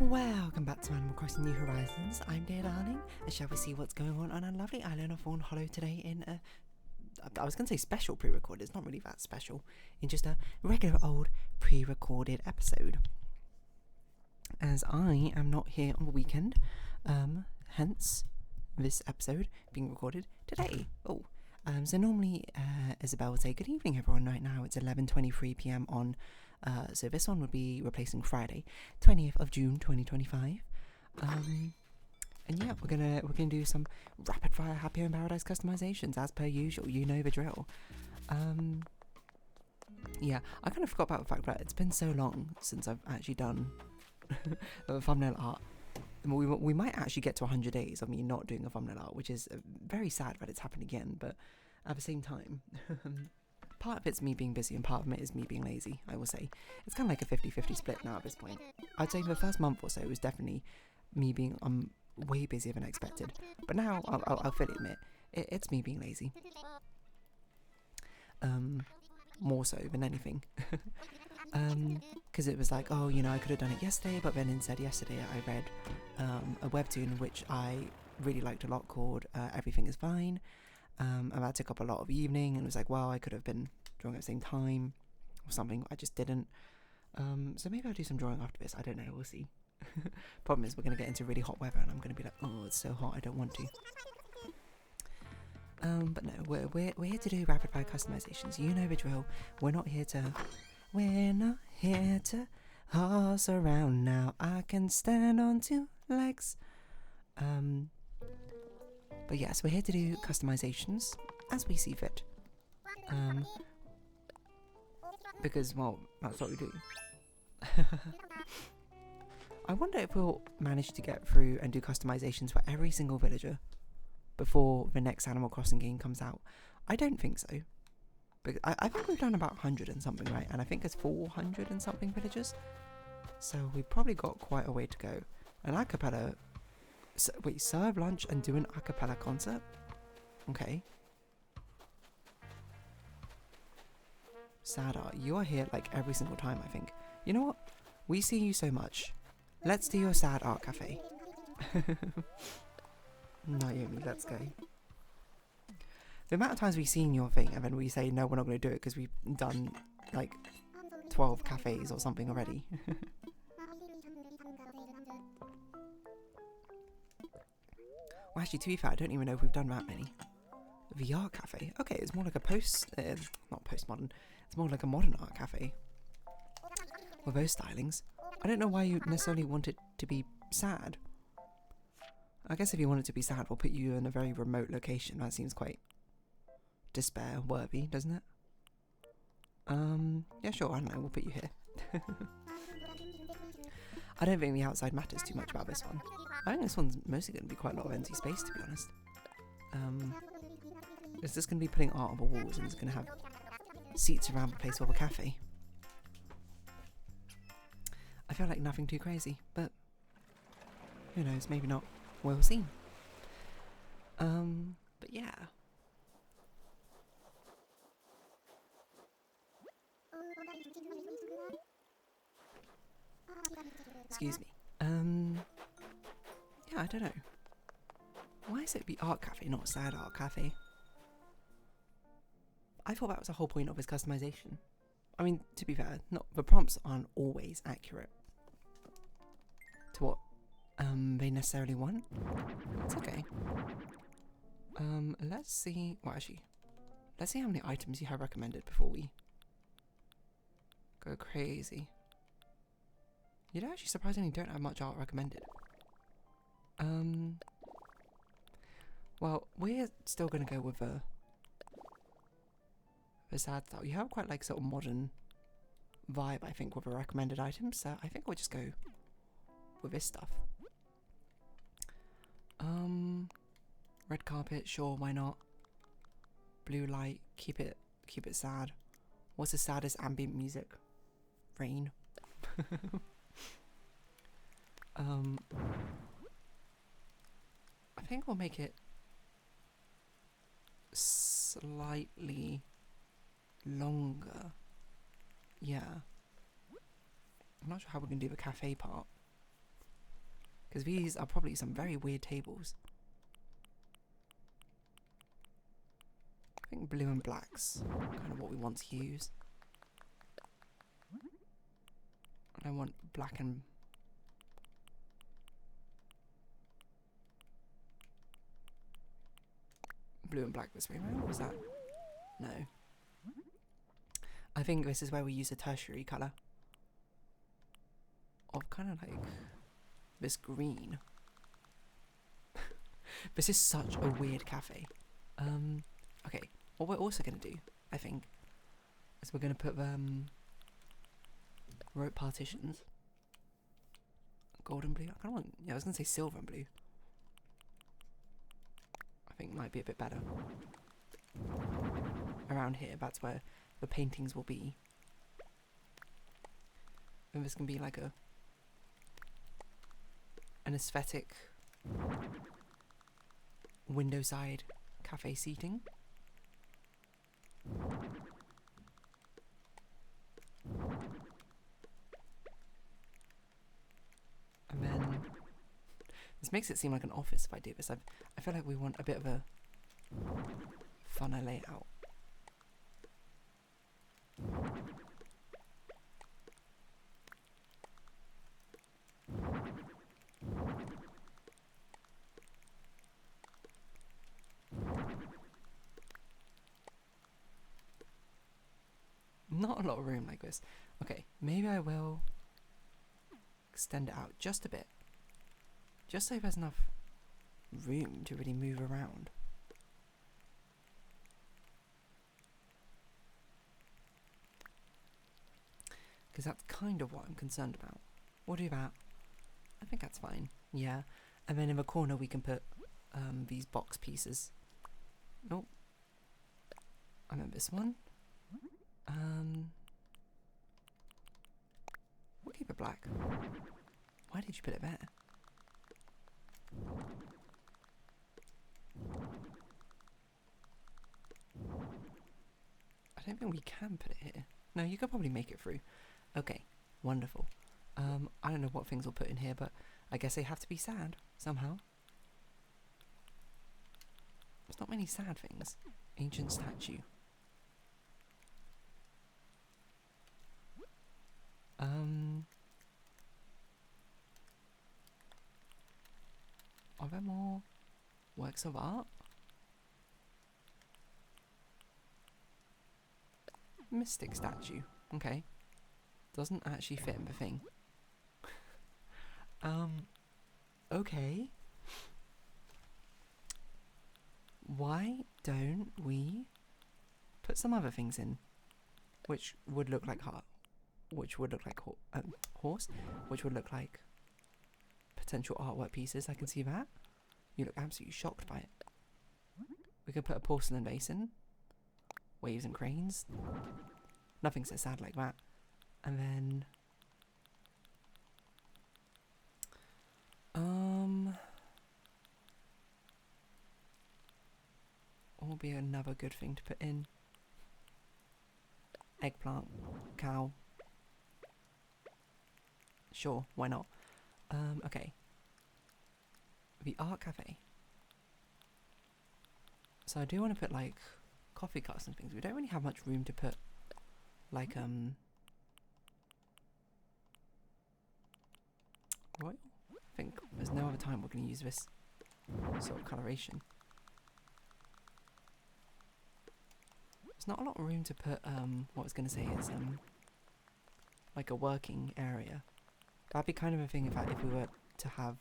Welcome back to Animal Crossing New Horizons. I'm dear darling, and shall we see what's going on our lovely island of Fawnhallow today in a, I was going to say special pre-recorded, it's not really that special, in just a regular old pre-recorded episode. As I am not here on the weekend, hence this episode being recorded today. So normally Isabel would say, good evening everyone. Right now it's 11:23 p.m. on so this one would be replacing Friday, 20th of June 2025. And yeah, we're gonna do some rapid fire Happy Home Paradise customizations as per usual. You know the drill. Yeah, I kind of forgot about the fact that it's been so long since I've actually done thumbnail art. We might actually get to 100 days of me not doing a thumbnail art, which is very sad that it's happened again, but at the same time, part of it's me being busy and part of it is me being lazy, I will say. It's kind of like a 50-50 split now at this point. I'd say the first month or so was definitely me being way busier than I expected, but now I'll fully admit, it's me being lazy. More so than anything. Because it was like, oh, you know, I could have done it yesterday, but then instead yesterday I read a webtoon which I really liked a lot called Everything is Fine, and that took up a lot of the evening, and it was like, well, I could have been drawing at the same time or something. I just didn't. So maybe I'll do some drawing after this. I don't know, we'll see. Problem is we're going to get into really hot weather and I'm going to be like, oh, it's so hot, I don't want to. But no, we're here to do rapid fire customizations. You know the drill. We're not here to horse around now. I can stand on two legs. But yes, we're here to do customizations as we see fit. Because, well, that's what we do. I wonder if we'll manage to get through and do customizations for every single villager before the next Animal Crossing game comes out. I don't think so. But I think we've done about 100 and something, right? And I think it's 400 and something villagers. So we've probably got quite a way to go. An a cappella... wait, serve lunch and do an a cappella concert? Okay. Sad art, you are here like every single time, I think. You know what? We see you so much. Let's do your sad art cafe. Naomi, let's go. The amount of times we've seen your thing and then we say, no, we're not going to do it because we've done like 12 cafes or something already. Well, actually, to be fair, I don't even know if we've done that many. The art cafe. Okay, it's more like a not postmodern. It's more like a modern art cafe. With those stylings. I don't know why you necessarily want it to be sad. I guess if you want it to be sad, we'll put you in a very remote location. That seems quite despair-worthy, doesn't it? Yeah, sure, I don't know, we'll put you here. I don't think the outside matters too much about this one. I think this one's mostly going to be quite a lot of empty space, to be honest. It's just going to be putting art on the walls and it's going to have seats around the place of a cafe. I feel like nothing too crazy, but who knows, maybe not. We'll see. But yeah. Excuse me. Yeah, I don't know. Why is it the art cafe, not sad art cafe? I thought that was the whole point of his customization. I mean, to be fair, the prompts aren't always accurate to what they necessarily want. It's okay. Let's see. Well, actually, let's see how many items you have recommended before we go crazy. You know, actually, surprisingly, don't have much art recommended. Well, we're still gonna go with the sad style. You have quite like sort of modern vibe, I think, with the recommended items. So I think we'll just go with this stuff. Red carpet, sure, why not? Blue light, keep it sad. What's the saddest ambient music? Rain. I think we'll make it slightly longer. Yeah. I'm not sure how we're going to do the cafe part. Because these are probably some very weird tables. I think blue and black's kind of what we want to use. And I want black and... blue and black this way around. What was that? No. I think this is where we use a tertiary colour. Of kind of like this green. This is such a weird cafe. Okay, what we're also going to do, I think, is we're going to put rope partitions. Gold and blue. I kind of want, yeah, I was going to say silver and blue. I think might be a bit better. Around here, that's where the paintings will be. And this can be like an aesthetic window side cafe seating. And then this makes it seem like an office if I do this. I feel like we want a bit of a funner layout. Not a lot of room like this. Okay, maybe I will extend it out just a bit. Just so there's enough room to really move around. Because that's kind of what I'm concerned about. We'll do that. I think that's fine. Yeah. And then in the corner we can put these box pieces. Nope. I meant this one. We'll keep it black. Why did you put it there? I don't think we can put it here. No, you could probably make it through. Okay, wonderful. I don't know what things we'll put in here, but I guess they have to be sad somehow. There's not many sad things. Ancient statue. Are there more works of art? Mystic statue. Okay. Doesn't actually fit in the thing. Okay. Why don't we put some other things in? Which would look like heart. Which would look like horse. Which would look like potential artwork pieces. I can see that. You look absolutely shocked by it. We could put a porcelain basin. Waves and cranes. Nothing so sad like that. And then... what will be another good thing to put in? Eggplant. Cow. Sure, why not? Okay. The art cafe. So I do want to put like coffee cups and things. We don't really have much room to put like royal? I think there's no other time we're going to use this sort of coloration. There's not a lot of room to put what I was going to say is like a working area. That'd be kind of a thing if we were to have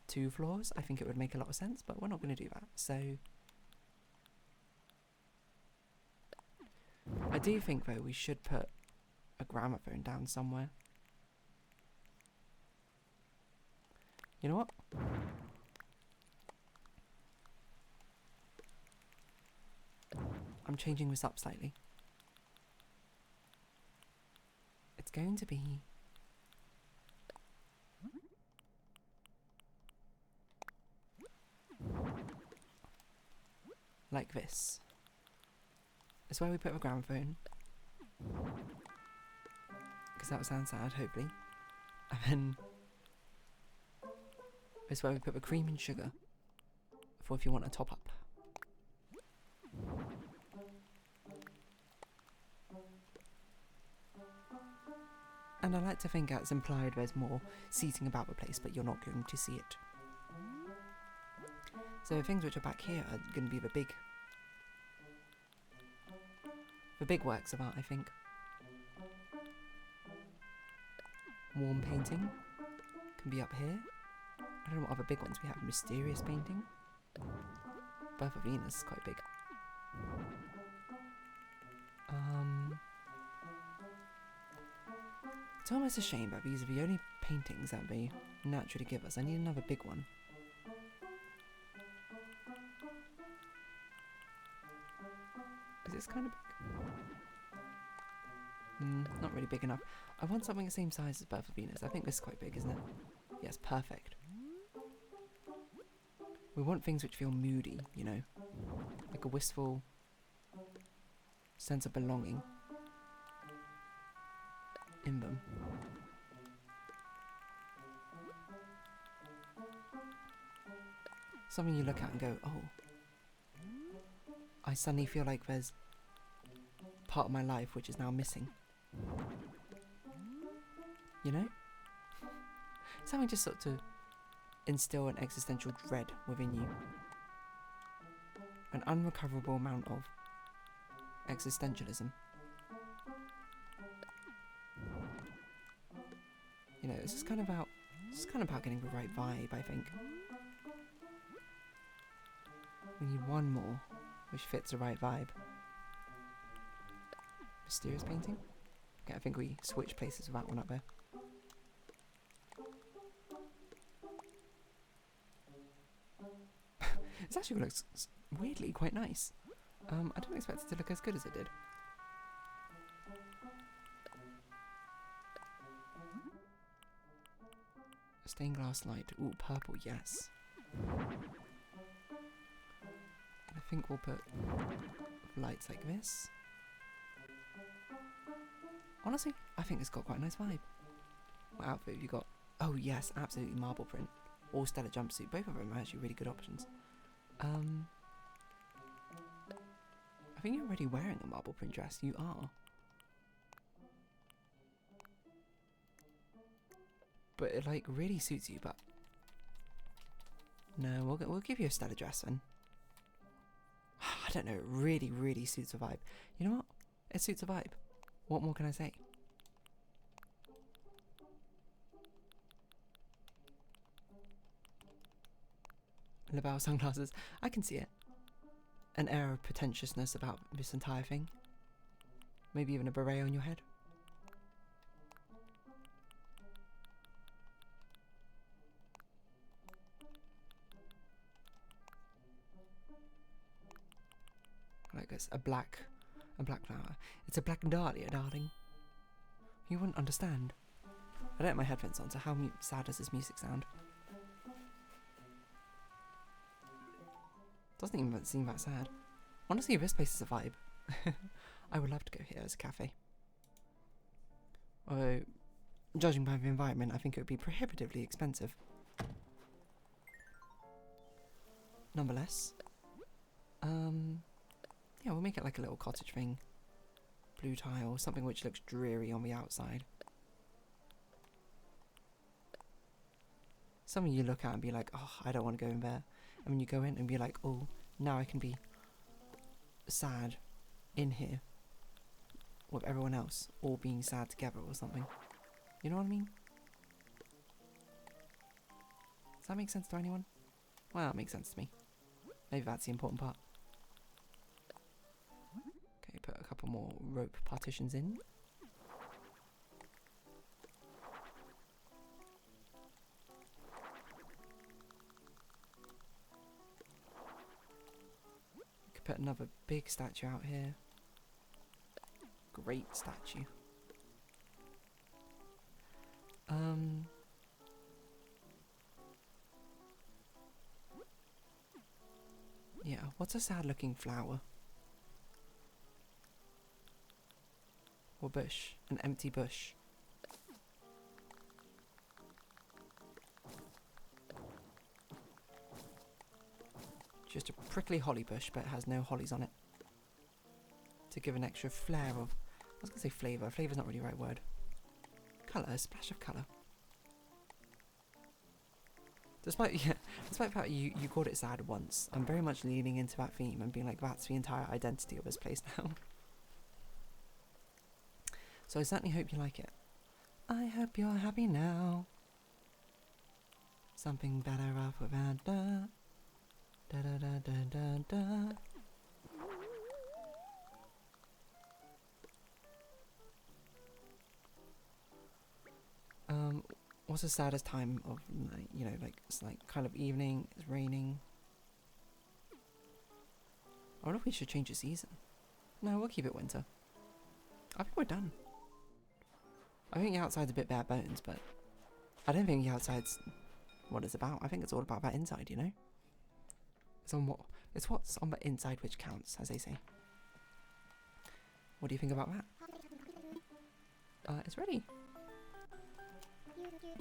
2 floors. I think it would make a lot of sense, but we're not going to do that. So I do think though we should put a gramophone down somewhere. You know what? I'm changing this up slightly. It's going to be like this. It's where we put a gramophone. Because that would sound sad, hopefully. And then It's where we put the cream and sugar for if you want a top up. And I like to think it's implied there's more seating about the place, but you're not going to see it. So the things which are back here are going to be the big works of art, I think. Warm painting can be up here. I don't know what other big ones we have. Mysterious painting. Birth of Venus is quite big. It's almost a shame that these are the only paintings that they naturally give us. I need another big one. Is this kind of big? Not really big enough. I want something the same size as Birth of Venus. I think this is quite big, isn't it? Yes, perfect. We want things which feel moody, you know? Like a wistful sense of belonging in them. Something you look at and go, oh, I suddenly feel like there's part of my life which is now missing. You know? Something just sort of instill an existential dread within you. An unrecoverable amount of existentialism. You know, it's just kind of about getting the right vibe, I think. We need one more which fits the right vibe. Mysterious painting? Okay, I think we switch places with that one up there. This actually looks weirdly quite nice. I didn't expect it to look as good as it did. Stained glass light. Ooh, purple, yes. And I think we'll put lights like this. Honestly, I think it's got quite a nice vibe. What outfit have you got? Oh yes, absolutely marble print. Or stellar jumpsuit. Both of them are actually really good options. I think you're already wearing a marble print dress. You are. But it like really suits you, but no, we'll give you a stellar dress then. I don't know, it really suits the vibe. You know what? It suits the vibe. What more can I say? Labelle sunglasses. I can see it. An air of pretentiousness about this entire thing. Maybe even a beret on your head. Like this, a black flower. It's a black dahlia, darling. You wouldn't understand. I don't have my headphones on, so how sad does this music sound? Doesn't even seem that sad. Honestly, this place is a vibe. I would love to go here as a cafe. Although, judging by the environment, I think it would be prohibitively expensive. Nonetheless, yeah, we'll make it like a little cottage thing. Blue tile, something which looks dreary on the outside. Something you look at and be like, oh, I don't want to go in there. And when you go in and be like, oh, now I can be sad in here with everyone else, all being sad together or something. You know what I mean? Does that make sense to anyone? Well, it makes sense to me. Maybe that's the important part. Okay, put a couple more rope partitions in. We could put another big statue out here. Great statue. Yeah, what's a sad looking flower? Or bush? An empty bush. Just a prickly holly bush, but it has no hollies on it. To give an extra flair of... I was going to say flavour. Flavour's not really the right word. Colour. A splash of colour. Despite the fact that you called it sad once, I'm very much leaning into that theme and being like, that's the entire identity of this place now. So I certainly hope you like it. I hope you're happy now. Something better off without da da da da da da. What's the saddest time of night? You know, like it's like kind of evening. It's raining. I wonder if we should change the season. No, we'll keep it winter. I think we're done. I think the outside's a bit bare bones, but I don't think the outside's what it's about. I think it's all about that inside, you know? It's what's on the inside which counts, as they say. What do you think about that? It's ready.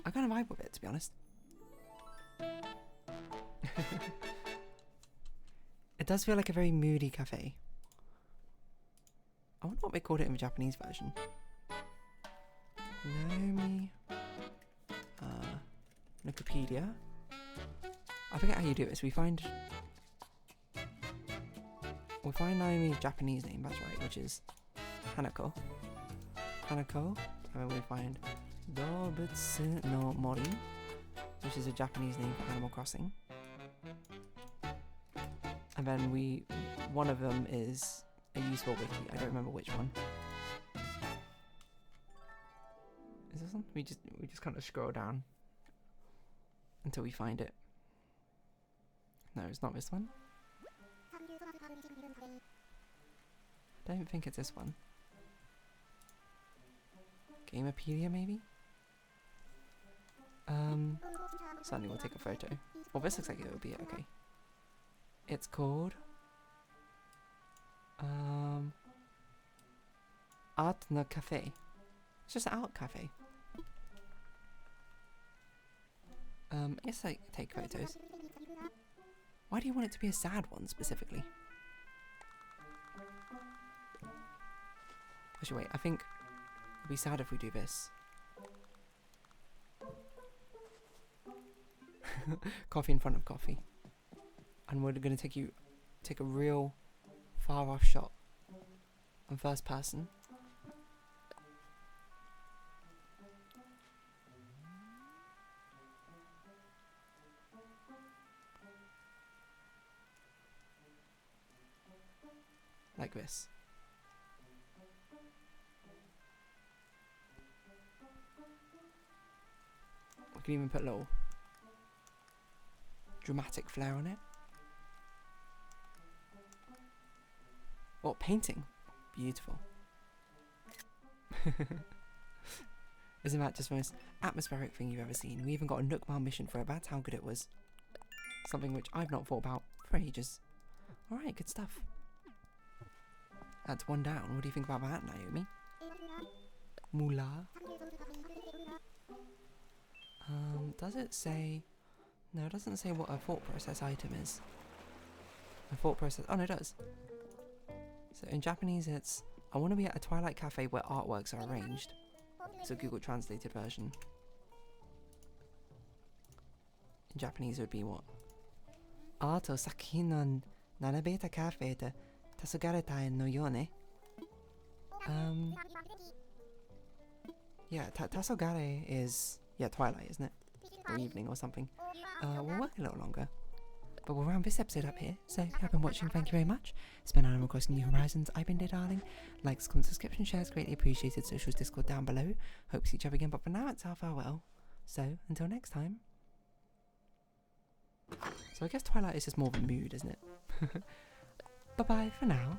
I kind of vibe with it, to be honest. It does feel like a very moody cafe. I wonder what they called it in the Japanese version. Naomi. Wikipedia. I forget how you do this. We find Naomi's Japanese name, that's right, which is Hanako. Hanako. And then we find Dobutsu no Mori, which is a Japanese name for Animal Crossing. And then one of them is a useful wiki. I don't remember which one. Is this one? We just kind of scroll down until we find it. No, it's not this one. Don't think it's this one. Gamepedia, maybe? Certainly we'll take a photo. Well, this looks like it would be it, okay. It's called... Art no Café. It's just an art cafe. It's like, take photos. Why do you want it to be a sad one, specifically? Actually, wait, I think it'd be sad if we do this. Coffee in front of coffee. And we're going to take a real far off shot on first person. Like this. We can even put a little dramatic flair on it. Oh, painting. Beautiful. Isn't that just the most atmospheric thing you've ever seen? We even got a Nook Mile mission for it. That's how good it was. Something which I've not thought about for ages. Alright, good stuff. That's one down. What do you think about that, Naomi? Moolah. Does it say... No, it doesn't say what a thought process item is. A thought process... Oh, no, it does. So in Japanese it's... I want to be at a Twilight Cafe where artworks are arranged. It's a Google translated version. In Japanese it would be what? Art o sakuhin no narabeta cafe de tasogaretai no yone. Yeah, tasogare is... Yeah, twilight, isn't it? Or evening or something. We'll work a little longer. But we'll round this episode up here. So if you have been watching, thank you very much. It's been Animal Crossing New Horizons. I've been Dear Darling. Likes, comments, subscription, shares, greatly appreciated. Socials, Discord down below. Hope to see each other again. But for now, it's our farewell. So until next time. So I guess Twilight is just more of a mood, isn't it? Bye bye for now.